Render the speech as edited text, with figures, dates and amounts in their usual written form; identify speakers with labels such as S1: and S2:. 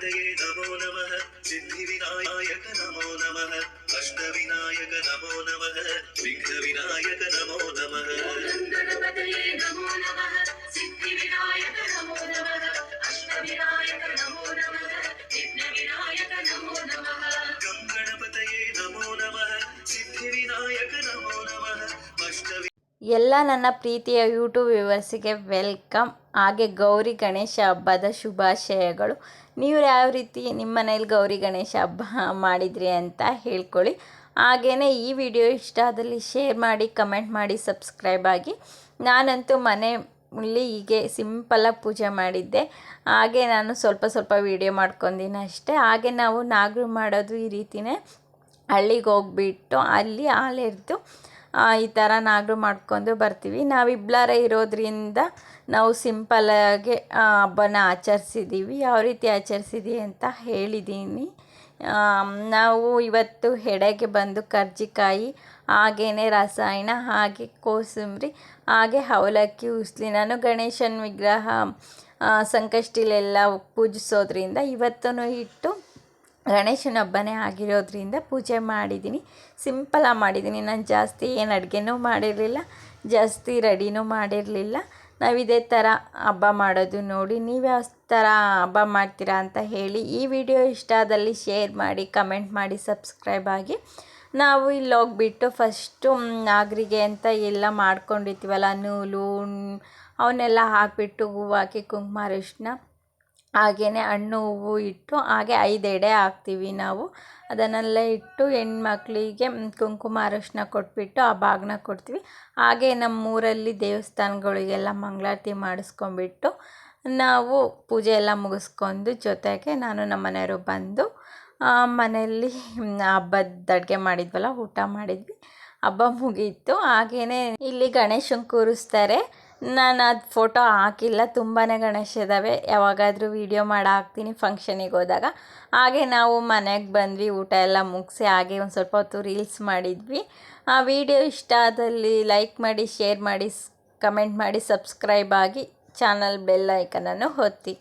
S1: ಗಣಪತಯೇ ನಮೋ ನಮಃ ಸಿದ್ಧಿವಿನಾಯಕ ನಮೋ ನಮಃ ಅಷ್ಟವಿನಾಯಕ ನಮೋ ನಮಃ ವಿಘ್ನವಿನಾಯಕ ನಮೋ ನಮಃ ಗಣಪತಯೇ ನಮೋ ನಮಃ ಸಿದ್ಧಿವಿನಾಯಕ ನಮೋ ನಮಃ ಅಷ್ಟವಿನಾಯಕ ನಮೋ ನಮಃ ವಿಘ್ನವಿನಾಯಕ ನಮೋ ನಮಃ ಗಣಪತಯೇ ನಮೋ ನಮಃ ಸಿದ್ಧಿವಿನಾಯಕ ನಮೋ ನಮಃ ಅಷ್ಟವಿ
S2: ಎಲ್ಲ ನನ್ನ ಪ್ರೀತಿಯ ಯೂಟ್ಯೂಬ್ ವ್ಯೂವರ್ಸಿಗೆ ವೆಲ್ಕಮ್. ಹಾಗೆ ಗೌರಿ ಗಣೇಶ ಹಬ್ಬದ ಶುಭಾಶಯಗಳು. ನೀವು ಯಾವ ರೀತಿ ನಿಮ್ಮ ಮನೇಲಿ ಗೌರಿ ಗಣೇಶ ಹಬ್ಬ ಮಾಡಿದ್ರಿ ಅಂತ ಹೇಳ್ಕೊಳ್ಳಿ. ಹಾಗೆಯೇ ಈ ವಿಡಿಯೋ ಇಷ್ಟ ಆದಲ್ಲಿ ಶೇರ್ ಮಾಡಿ, ಕಮೆಂಟ್ ಮಾಡಿ, ಸಬ್ಸ್ಕ್ರೈಬ್ ಆಗಿ. ನಾನಂತೂ ಮನೆಯಲ್ಲಿ ಹೀಗೆ ಸಿಂಪಲಾಗಿ ಪೂಜೆ ಮಾಡಿದ್ದೆ. ಹಾಗೆ ನಾನು ಸ್ವಲ್ಪ ವಿಡಿಯೋ ಮಾಡ್ಕೊಂಡಿನಿ ಅಷ್ಟೇ. ಹಾಗೆ ನಾವು ನಾಗರು ಮಾಡೋದು ಈ ರೀತಿಯೇ ಹಳ್ಳಿಗೆ ಹೋಗ್ಬಿಟ್ಟು ಅಲ್ಲಿ ಹಾಲೆರೆದು ಈ ಥರ ನಾಗರು ಮಾಡ್ಕೊಂಡು ಬರ್ತೀವಿ. ನಾವಿಬ್ಬರೇ ಇರೋದ್ರಿಂದ ನಾವು ಸಿಂಪಲ್ಲಾಗಿ ಹಬ್ಬನ ಆಚರಿಸಿದ್ದೀವಿ. ಯಾವ ರೀತಿ ಆಚರಿಸಿದ್ದೀವಿ ಅಂತ ಹೇಳಿದ್ದೀನಿ. ನಾವು ಇವತ್ತು ಎಡೆಗೆ ಬಂದು ಕರ್ಜಿಕಾಯಿ, ಹಾಗೆಯೇ ರಸಾಯನ, ಹಾಗೆ ಕೋಸಂಬರಿ, ಹಾಗೆ ಅವಲಕ್ಕಿ, ಉಸ್ಲಿ. ನಾನು ಗಣೇಶನ ವಿಗ್ರಹ ಸಂಕಷ್ಟಿಲೆಲ್ಲ ಪೂಜಿಸೋದ್ರಿಂದ ಇವತ್ತೂ ಇಟ್ಟು ಗಣೇಶನ ಹಬ್ಬನೇ ಆಗಿರೋದ್ರಿಂದ ಪೂಜೆ ಮಾಡಿದ್ದೀನಿ. ಸಿಂಪಲಾಗಿ ಮಾಡಿದ್ದೀನಿ. ನಾನು ಜಾಸ್ತಿ ಏನು ಅಡುಗೆನೂ ಮಾಡಿರಲಿಲ್ಲ, ಜಾಸ್ತಿ ರೆಡಿನೂ ಮಾಡಿರಲಿಲ್ಲ. ನಾವು ಇದೇ ಥರ ಹಬ್ಬ ಮಾಡೋದು. ನೋಡಿ ನೀವು ಯಾವ ಥರ ಹಬ್ಬ ಮಾಡ್ತೀರಾ ಅಂತ ಹೇಳಿ. ಈ ವಿಡಿಯೋ ಇಷ್ಟ ಆದಲ್ಲಿ ಶೇರ್ ಮಾಡಿ, ಕಮೆಂಟ್ ಮಾಡಿ, ಸಬ್ಸ್ಕ್ರೈಬ್ ಆಗಿ. ನಾವು ಇಲ್ಲಿ ಹೋಗ್ಬಿಟ್ಟು ಫಸ್ಟು ನಾಗರಿಗೆ ಅಂತ ಎಲ್ಲ ಮಾಡ್ಕೊಂಡಿರ್ತೀವಲ್ಲ, ನೂಲು ಅವನ್ನೆಲ್ಲ ಹಾಕಿಬಿಟ್ಟು ಹೂವು ಹಾಕಿ ಕುಂಕುಮ ಅರಿಶಿನ ಹಾಗೆಯೇ ಹಣ್ಣು ಹೂವು ಇಟ್ಟು ಹಾಗೆ 5 ಎಡೆ ಹಾಕ್ತೀವಿ ನಾವು. ಅದನ್ನೆಲ್ಲ ಇಟ್ಟು ಹೆಣ್ಮಕ್ಳಿಗೆ ಕುಂಕುಮ ಅರಿಶಿನ ಕೊಟ್ಬಿಟ್ಟು ಆ ಭಾಗನ ಕೊಡ್ತೀವಿ. ಹಾಗೆ ನಮ್ಮೂರಲ್ಲಿ ದೇವಸ್ಥಾನಗಳಿಗೆಲ್ಲ ಮಂಗಳಾರತಿ ಮಾಡಿಸ್ಕೊಂಬಿಟ್ಟು ನಾವು ಪೂಜೆ ಎಲ್ಲ ಮುಗಿಸ್ಕೊಂಡು ಜೊತೆಗೆ ನಾನು ನಮ್ಮ ಮನೆಯವರು ಬಂದು ಮನೆಯಲ್ಲಿ ಹಬ್ಬದ ಅಡುಗೆ ಮಾಡಿದ್ವಲ್ಲ, ಊಟ ಮಾಡಿದ್ವಿ. ಹಬ್ಬ ಮುಗೀತು. ಹಾಗೆಯೇ ಇಲ್ಲಿ ಗಣೇಶನ ಕೂರಿಸ್ತಾರೆ. ನಾನು ಅದು ಫೋಟೋ ಹಾಕಿಲ್ಲ, ತುಂಬಾ ಗಣೇಶ ಇದ್ದಾವೆ. ಯಾವಾಗಾದರೂ ವೀಡಿಯೋ ಮಾಡಿ ಹಾಕ್ತೀನಿ ಫಂಕ್ಷನಿಗೆ ಹೋದಾಗ. ಹಾಗೆ ನಾವು ಮನೆಗೆ ಬಂದ್ವಿ, ಊಟ ಎಲ್ಲ ಮುಗಿಸಿ ಹಾಗೆ ಒಂದು ಸ್ವಲ್ಪ ಹೊತ್ತು ರೀಲ್ಸ್ ಮಾಡಿದ್ವಿ. ಆ ವಿಡಿಯೋ ಇಷ್ಟ ಆದಲ್ಲಿ ಲೈಕ್ ಮಾಡಿ, ಶೇರ್ ಮಾಡಿ, ಕಮೆಂಟ್ ಮಾಡಿ, ಸಬ್ಸ್ಕ್ರೈಬ್ ಆಗಿ, ಚಾನಲ್ ಬೆಲ್ ಐಕನನ್ನು ಒತ್ತಿ.